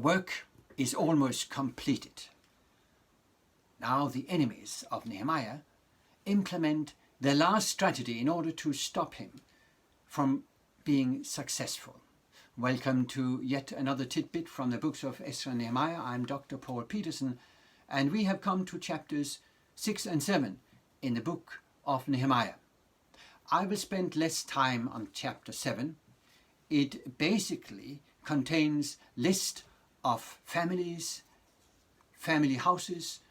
work is almost completed. Now the enemies of Nehemiah implement their last strategy in order to stop him from being successful. Welcome to yet another tidbit from the books of Ezra and Nehemiah. I'm Dr. Paul Petersen, and we have come to chapters 6 and 7 in the book of Nehemiah. I will spend less time on chapter 7. It basically contains list of families, family houses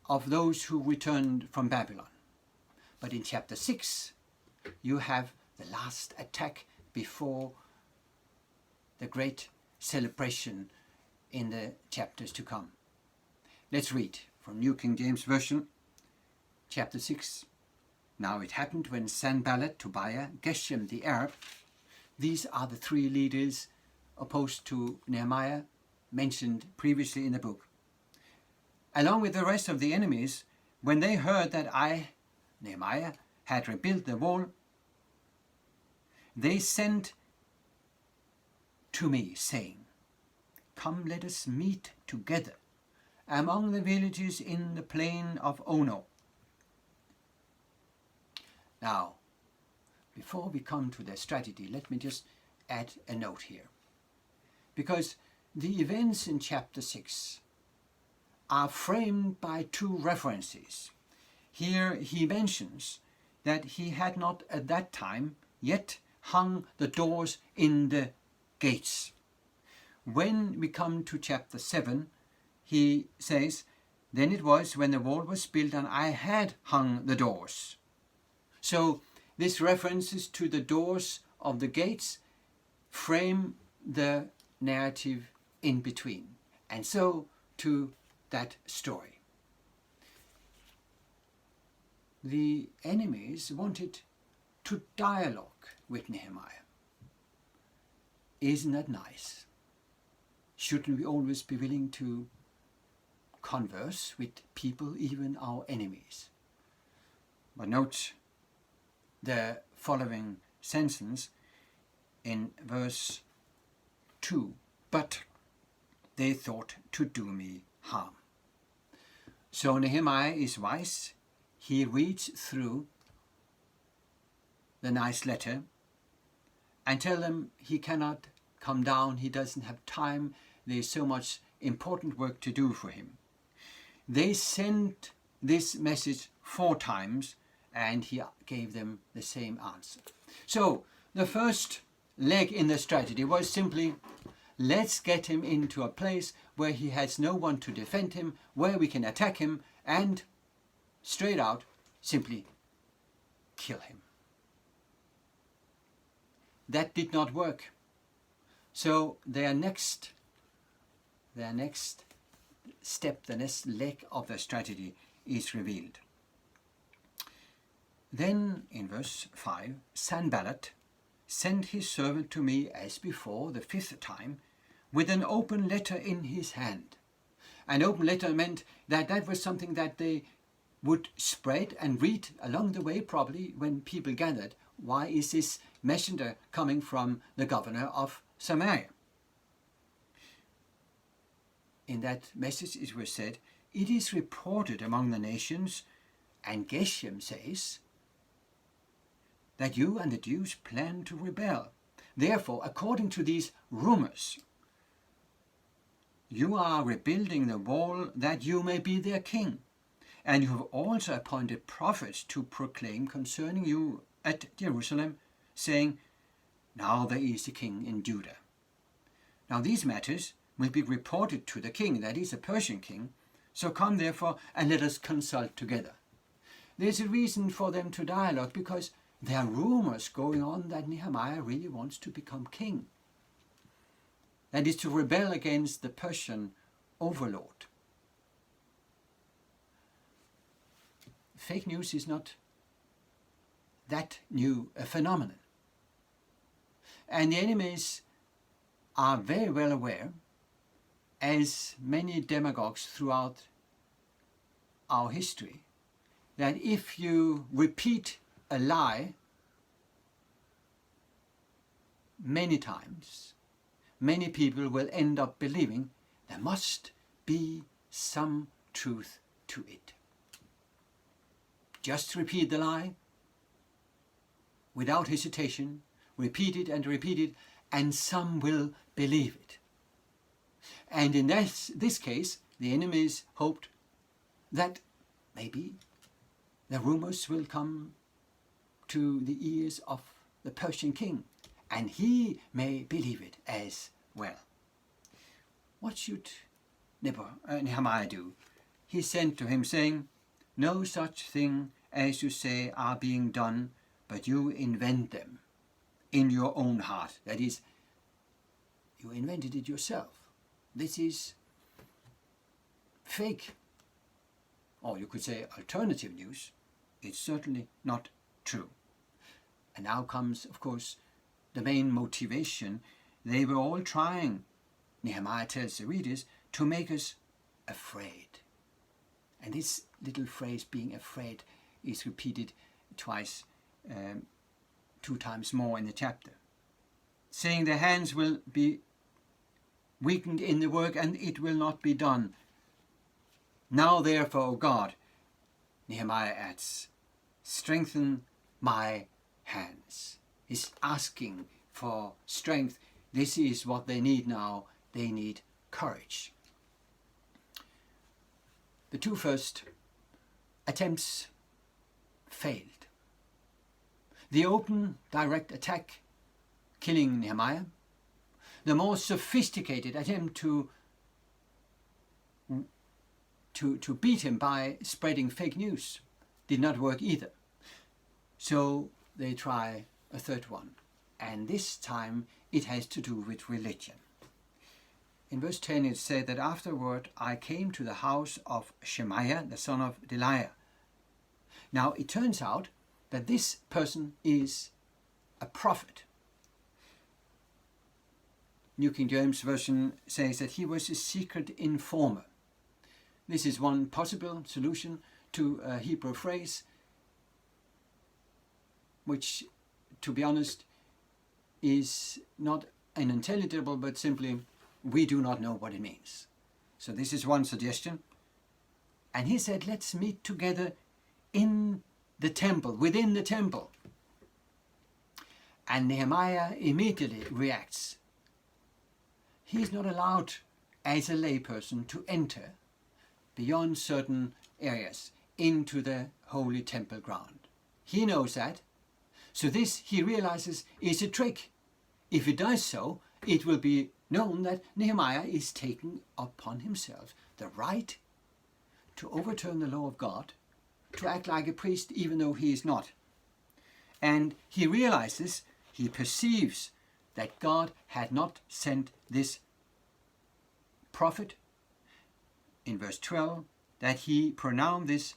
of those who returned from Babylon. But in chapter 6, you have the last attack before the great celebration in the chapters to come. Let's read from New King James Version, chapter 6. Now it happened when Sanballat, Tobiah, Geshem the Arab, these are the three leaders opposed to Nehemiah mentioned previously in the book, along with the rest of the enemies, when they heard that I, Nehemiah, had rebuilt the wall, they sent to me, saying, "Come, let us meet together among the villages in the plain of Ono." Now, before we come to their strategy, let me just add a note here. Because the events in chapter 6 are framed by two references. Here he mentions that he had not at that time yet hung the doors in the gates. When we come to chapter 7, he says, "Then it was when the wall was built and I had hung the doors." So this references to the doors of the gates frame the narrative in between, and so to that story. The enemies wanted to dialogue with Nehemiah. Isn't that nice? Shouldn't we always be willing to converse with people, even our enemies? But note the following sentence in verse 2. But they thought to do me harm. So Nehemiah is wise. He reads through the nice letter and tell them he cannot come down. He doesn't have time. There's so much important work to do for him. They sent this message 4 times, and he gave them the same answer. So the first leg in the strategy was simply, let's get him into a place where he has no one to defend him, where we can attack him and straight out simply kill him. That did not work. So their next step, the next leg of the strategy is revealed. Then in verse 5, Sanballat sent his servant to me as before, the 5th time, with an open letter in his hand. An open letter meant that was something that they would spread and read along the way, probably when people gathered. Why is this messenger coming from the governor of Samaria? In that message it was said, "It is reported among the nations," and Geshem says, "that you and the Jews plan to rebel. Therefore, according to these rumors, you are rebuilding the wall that you may be their king. And you have also appointed prophets to proclaim concerning you at Jerusalem, saying, 'Now there is a king in Judah.' Now these matters will be reported to the king," that is a Persian king, "so come therefore and let us consult together." There's a reason for them to dialogue, because there are rumors going on that Nehemiah really wants to become king. That is to rebel against the Persian overlord. Fake news is not that new a phenomenon. And the enemies are very well aware, as many demagogues throughout our history, that if you repeat a lie many times, many people will end up believing, there must be some truth to it. Just repeat the lie without hesitation, repeat it, and some will believe it. And in this case, the enemies hoped that maybe the rumors will come to the ears of the Persian king, and he may believe it as well. What should Nehemiah do? He sent to him, saying, "No such thing as you say are being done, but you invent them in your own heart." That is, you invented it yourself. This is fake, or you could say alternative news. It's certainly not true. And now comes, of course, the main motivation. They were all trying, Nehemiah tells the readers, to make us afraid. And this little phrase, being afraid, is repeated twice, 2 times more in the chapter, saying their hands will be weakened in the work and it will not be done. Now therefore, O God, Nehemiah adds, strengthen my hands. He's asking for strength. This is what they need now. They need courage. The 2 first attempts failed. The open, direct attack, killing Nehemiah. The more sophisticated attempt to beat him by spreading fake news did not work either. So they try a 3rd one, and this time it has to do with religion. In verse 10 it said that afterward I came to the house of Shemaiah, the son of Delaiah. Now it turns out that this person is a prophet. New King James Version says that he was a secret informer. This is one possible solution to a Hebrew phrase, which, to be honest, is not unintelligible, but simply we do not know what it means. So this is one suggestion. And he said, let's meet together in the temple, within the temple. And Nehemiah immediately reacts. He is not allowed as a layperson to enter beyond certain areas into the holy temple ground. He knows that. So this, he realizes, is a trick. If he does so, it will be known that Nehemiah is taking upon himself the right to overturn the law of God, to act like a priest even though he is not. And he realizes, he perceives that God had not sent this prophet. In verse 12, that he pronounced this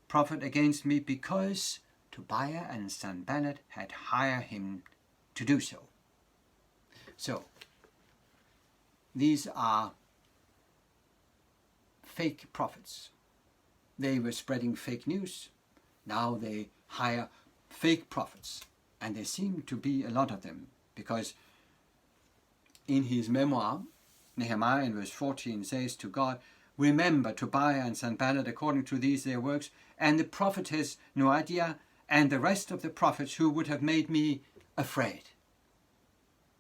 prophet against me because Tobiah and Sanballat had hired him to do so. So, these are fake prophets. They were spreading fake news. Now they hire fake prophets. And there seem to be a lot of them, because in his memoir, Nehemiah in verse 14 says to God, remember Tobiah and Sanballat according to these their works, and the prophetess Noadiah, and the rest of the prophets who would have made me afraid.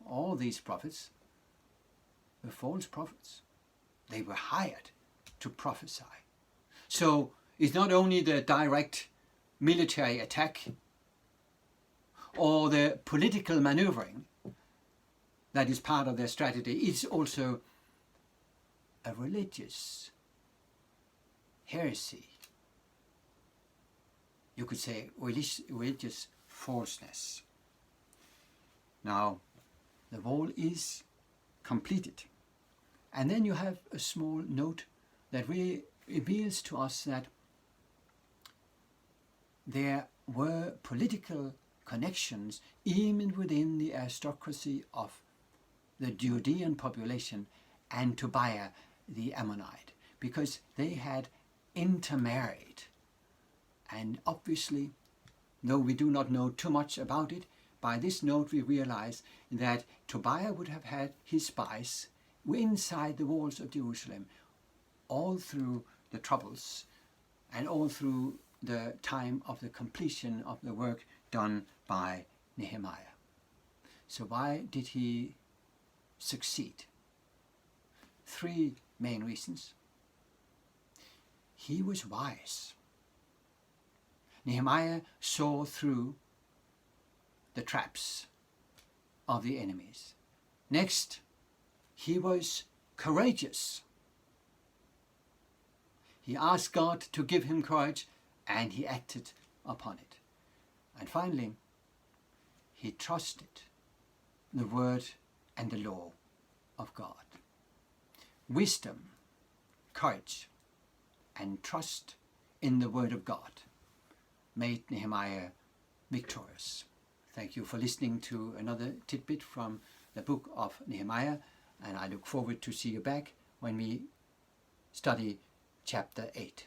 All these prophets were false prophets. They were hired to prophesy. So it's not only the direct military attack or the political maneuvering that is part of their strategy. It's also a religious heresy. You could say religious falseness. Now, the wall is completed. And then you have a small note that reveals to us that there were political connections even within the aristocracy of the Judean population and Tobiah the Ammonite, because they had intermarried. And obviously, though we do not know too much about it, by this note we realize that Tobiah would have had his spies inside the walls of Jerusalem all through the troubles and all through the time of the completion of the work done by Nehemiah. So why did he succeed? 3 main reasons. He was wise. Nehemiah saw through the traps of the enemies. Next, he was courageous. He asked God to give him courage, and he acted upon it. And finally, he trusted the word and the law of God. Wisdom, courage, and trust in the word of God made Nehemiah victorious. Thank you for listening to another tidbit from the book of Nehemiah, and I look forward to see you back when we study chapter 8.